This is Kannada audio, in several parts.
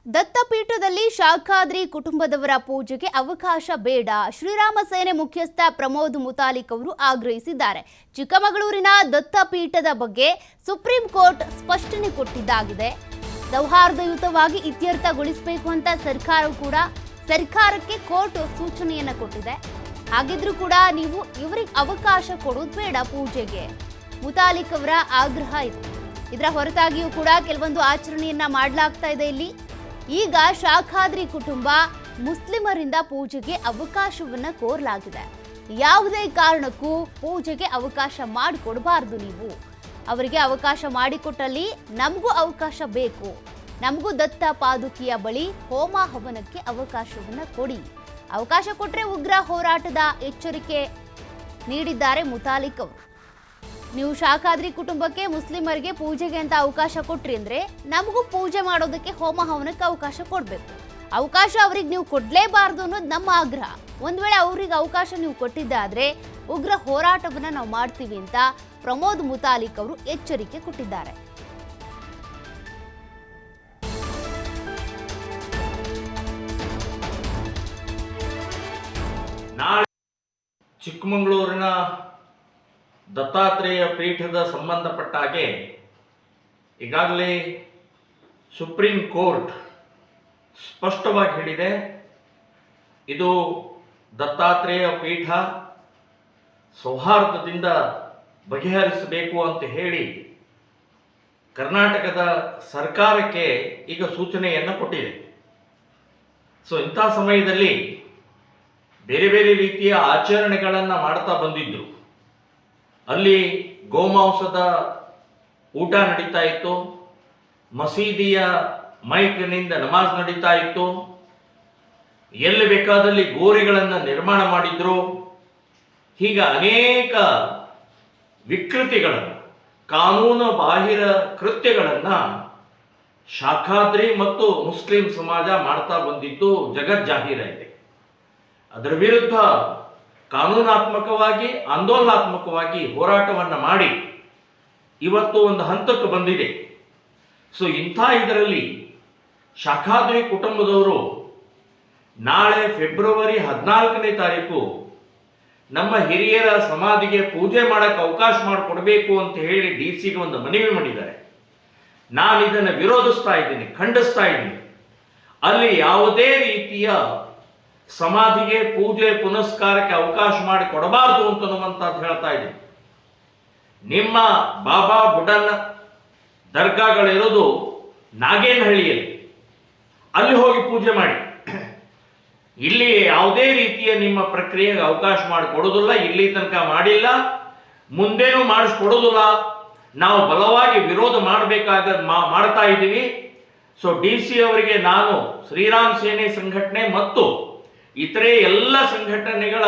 ದತ್ತಪೀಠದಲ್ಲಿ ಶಾಖಾದ್ರಿ ಕುಟುಂಬದವರ ಪೂಜೆಗೆ ಅವಕಾಶ ಬೇಡ, ಶ್ರೀರಾಮ ಸೇನೆ ಮುಖ್ಯಸ್ಥ ಪ್ರಮೋದ್ ಮುತಾಲಿಕ್ ಅವರು ಆಗ್ರಹಿಸಿದ್ದಾರೆ. ಚಿಕ್ಕಮಗಳೂರಿನ ದತ್ತಪೀಠದ ಬಗ್ಗೆ ಸುಪ್ರೀಂ ಕೋರ್ಟ್ ಸ್ಪಷ್ಟನೆ ಕೊಟ್ಟಿದ್ದಾಗಿದೆ. ಸೌಹಾರ್ದಯುತವಾಗಿ ಇತ್ಯರ್ಥಗೊಳಿಸಬೇಕು ಅಂತ ಸರ್ಕಾರಕ್ಕೆ ಕೋರ್ಟ್ ಸೂಚನೆಯನ್ನ ಕೊಟ್ಟಿದೆ. ಹಾಗಿದ್ರೂ ಕೂಡ ನೀವು ಇವರಿಗೆ ಅವಕಾಶ ಕೊಡೋದು ಬೇಡ ಪೂಜೆಗೆ, ಮುತಾಲಿಕ್ ಅವರ ಆಗ್ರಹ ಇದೆ. ಇದರ ಹೊರತಾಗಿಯೂ ಕೂಡ ಕೆಲವೊಂದು ಆಚರಣೆಯನ್ನ ಮಾಡಲಾಗ್ತಾ ಇದೆ. ಇಲ್ಲಿ ಈಗ ಶಾಖಾದ್ರಿ ಕುಟುಂಬ ಮುಸ್ಲಿಮರಿಂದ ಪೂಜೆಗೆ ಅವಕಾಶವನ್ನ ಕೋರಲಾಗಿದೆ. ಯಾವುದೇ ಕಾರಣಕ್ಕೂ ಪೂಜೆಗೆ ಅವಕಾಶ ಮಾಡಿಕೊಡಬಾರ್ದು. ನೀವು ಅವರಿಗೆ ಅವಕಾಶ ಮಾಡಿಕೊಟ್ಟಲ್ಲಿ ನಮಗೂ ಅವಕಾಶ ಬೇಕು, ನಮಗೂ ದತ್ತ ಪಾದುಕಿಯ ಬಳಿ ಹೋಮ ಹವನಕ್ಕೆ ಅವಕಾಶವನ್ನ ಕೊಡಿ. ಅವಕಾಶ ಕೊಟ್ಟರೆ ಉಗ್ರ ಹೋರಾಟದ ಎಚ್ಚರಿಕೆ ನೀಡಿದ್ದಾರೆ ಮುತಾಲಿಕ್ ಅವರು. ನೀವು ಶಾಖಾದ್ರಿ ಕುಟುಂಬಕ್ಕೆ ಮುಸ್ಲಿಮರಿಗೆ ಪೂಜೆಗೆ ಅಂತ ಅವಕಾಶ ಕೊಟ್ರಿ ಅಂದ್ರೆ ನಮಗೂ ಪೂಜೆ ಮಾಡೋದಕ್ಕೆ ಹೋಮ ಹವನಕ್ಕೆ ಅವಕಾಶ ಕೊಡಬೇಕು. ಅವಕಾಶ ಅವ್ರಿಗೆ ನೀವು ಕೊಡಲೇಬಾರ್ದು ಅನ್ನೋದು ನಮ್ಮ ಆಗ್ರಹ. ಒಂದ್ ವೇಳೆ ಅವ್ರಿಗೆ ಅವಕಾಶ ನೀವು ಕೊಟ್ಟಿದ್ದಾದ್ರೆ ಉಗ್ರ ಹೋರಾಟವನ್ನ ನಾವು ಮಾಡ್ತೀವಿ ಅಂತ ಪ್ರಮೋದ್ ಮುತಾಲಿಕ್ ಅವರು ಎಚ್ಚರಿಕೆ ಕೊಟ್ಟಿದ್ದಾರೆ. ಚಿಕ್ಕಮಗಳೂರಿನ ದತ್ತಾತ್ರೇಯ ಪೀಠದ ಸಂಬಂಧಪಟ್ಟ ಹಾಗೆ ಈಗಾಗಲೇ ಸುಪ್ರೀಂ ಕೋರ್ಟ್ ಸ್ಪಷ್ಟವಾಗಿ ಹೇಳಿದೆ, ಇದು ದತ್ತಾತ್ರೇಯ ಪೀಠ ಸೌಹಾರ್ದದಿಂದ ಬಗೆಹರಿಸಬೇಕು ಅಂತ ಹೇಳಿ ಕರ್ನಾಟಕದ ಸರ್ಕಾರಕ್ಕೆ ಈಗ ಸೂಚನೆಯನ್ನು ಕೊಟ್ಟಿದೆ. ಸೊ ಇಂಥ ಸಮಯದಲ್ಲಿ ಬೇರೆ ಬೇರೆ ರೀತಿಯ ಆಚರಣೆಗಳನ್ನು ಮಾಡ್ತಾ ಬಂದಿದ್ರು. ಅಲ್ಲಿ ಗೋಮಾಂಸದ ಊಟ ನಡೀತಾ ಇತ್ತು, ಮಸೀದಿಯ ಮೈಕ್ನಿಂದ ನಮಾಜ್ ನಡೀತಾ ಇತ್ತು, ಎಲ್ಲಿ ಬೇಕಾದಲ್ಲಿ ಗೋರಿಗಳನ್ನು ನಿರ್ಮಾಣ ಮಾಡಿದ್ರು. ಹೀಗ ಅನೇಕ ವಿಕೃತಿಗಳನ್ನು, ಕಾನೂನು ಬಾಹಿರ ಕೃತ್ಯಗಳನ್ನು ಶಾಖಾದ್ರಿ ಮತ್ತು ಮುಸ್ಲಿಂ ಸಮಾಜ ಮಾಡ್ತಾ ಬಂದಿದ್ದು ಜಗಜ್ಜಾಹೀರಾಗಿದೆ. ಅದರ ವಿರುದ್ಧ ಕಾನೂನಾತ್ಮಕವಾಗಿ ಆಂದೋಲನಾತ್ಮಕವಾಗಿ ಹೋರಾಟವನ್ನು ಮಾಡಿ ಇವತ್ತು ಒಂದು ಹಂತಕ್ಕೆ ಬಂದಿದೆ. ಸೊ ಇಂಥ ಇದರಲ್ಲಿ ಶಾಖಾದ್ರಿ ಕುಟುಂಬದವರು ನಾಳೆ ಫೆಬ್ರವರಿ 14ನೇ ತಾರೀಕು ನಮ್ಮ ಹಿರಿಯರ ಸಮಾಧಿಗೆ ಪೂಜೆ ಮಾಡಕ್ಕೆ ಅವಕಾಶ ಮಾಡಿಕೊಡ್ಬೇಕು ಅಂತ ಹೇಳಿ DC ಗೆ ಒಂದು ಮನವಿ ಮಾಡಿದ್ದಾರೆ. ನಾನು ಇದನ್ನು ವಿರೋಧಿಸ್ತಾ ಇದ್ದೀನಿ, ಖಂಡಿಸ್ತಾ ಇದ್ದೀನಿ. ಅಲ್ಲಿ ಯಾವುದೇ ರೀತಿಯ ಸಮಾಧಿಗೆ ಪೂಜೆ ಪುನಸ್ಕಾರಕ್ಕೆ ಅವಕಾಶ ಮಾಡಿ ಕೊಡಬಾರ್ದು ಅಂತನ್ನುವಂಥದ್ದು ಹೇಳ್ತಾ ಇದ್ದೀನಿ. ನಿಮ್ಮ ಬಾಬಾ ಬುಡನ್ ದರ್ಗಾಗಳಿರೋದು ನಾಗೇನಹಳ್ಳಿಯಲ್ಲಿ, ಅಲ್ಲಿ ಹೋಗಿ ಪೂಜೆ ಮಾಡಿ. ಇಲ್ಲಿ ಯಾವುದೇ ರೀತಿಯ ನಿಮ್ಮ ಪ್ರಕ್ರಿಯೆಗೆ ಅವಕಾಶ ಮಾಡಿಕೊಡೋದಿಲ್ಲ, ಇಲ್ಲಿ ತನಕ ಮಾಡಿಲ್ಲ, ಮುಂದೇನೂ ಮಾಡಿಸ್ಕೊಡೋದಿಲ್ಲ. ನಾವು ಬಲವಾಗಿ ವಿರೋಧ ಮಾಡ್ತಾ ಇದ್ದೀವಿ. ಸೊ DC ಅವರಿಗೆ ನಾನು ಶ್ರೀರಾಮ್ ಸೇನೆ ಸಂಘಟನೆ ಮತ್ತು ಇತರೆ ಎಲ್ಲ ಸಂಘಟನೆಗಳ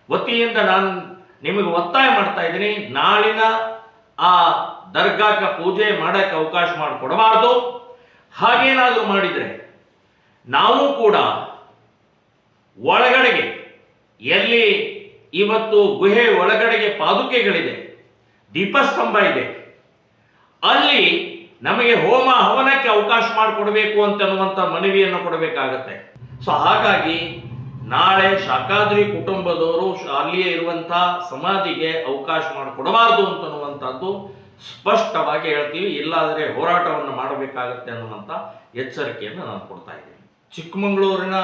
ವತಿಯಿಂದ ನಾನು ನಿಮಗೆ ಒತ್ತಾಯ ಮಾಡ್ತಾ ಇದ್ದೀನಿ, ನಾಳಿನ ಆ ದರ್ಗಾಕ್ಕೆ ಪೂಜೆ ಮಾಡಕ್ಕೆ ಅವಕಾಶ ಮಾಡಿಕೊಡಬಾರ್ದು. ಹಾಗೇನಾದರೂ ಮಾಡಿದರೆ ನಾವು ಕೂಡ ಒಳಗಡೆಗೆ, ಎಲ್ಲಿ ಇವತ್ತು ಗುಹೆ ಒಳಗಡೆಗೆ ಪಾದುಕೆಗಳಿದೆ, ದೀಪಸ್ತಂಭ ಇದೆ, ಅಲ್ಲಿ ನಮಗೆ ಹೋಮ ಹವನಕ್ಕೆ ಅವಕಾಶ ಮಾಡಿಕೊಡಬೇಕು ಅಂತನ್ನುವಂಥ ಮನವಿಯನ್ನು ಕೊಡಬೇಕಾಗತ್ತೆ. ಸೊ ಹಾಗಾಗಿ ನಾಳೆ ಶಾಖಾದ್ರಿ ಕುಟುಂಬದವರು ಅಲ್ಲಿಯೇ ಇರುವಂಥ ಸಮಾಧಿಗೆ ಅವಕಾಶ ಮಾಡಿಕೊಡಬಾರ್ದು ಅಂತನ್ನುವಂಥದ್ದು ಸ್ಪಷ್ಟವಾಗಿ ಹೇಳ್ತೀವಿ. ಇಲ್ಲಾದರೆ ಹೋರಾಟವನ್ನು ಮಾಡಬೇಕಾಗತ್ತೆ ಅನ್ನುವಂಥ ಎಚ್ಚರಿಕೆಯನ್ನು ನಾನು ಕೊಡ್ತಾ ಇದ್ದೀನಿ. ಚಿಕ್ಕಮಗಳೂರಿನ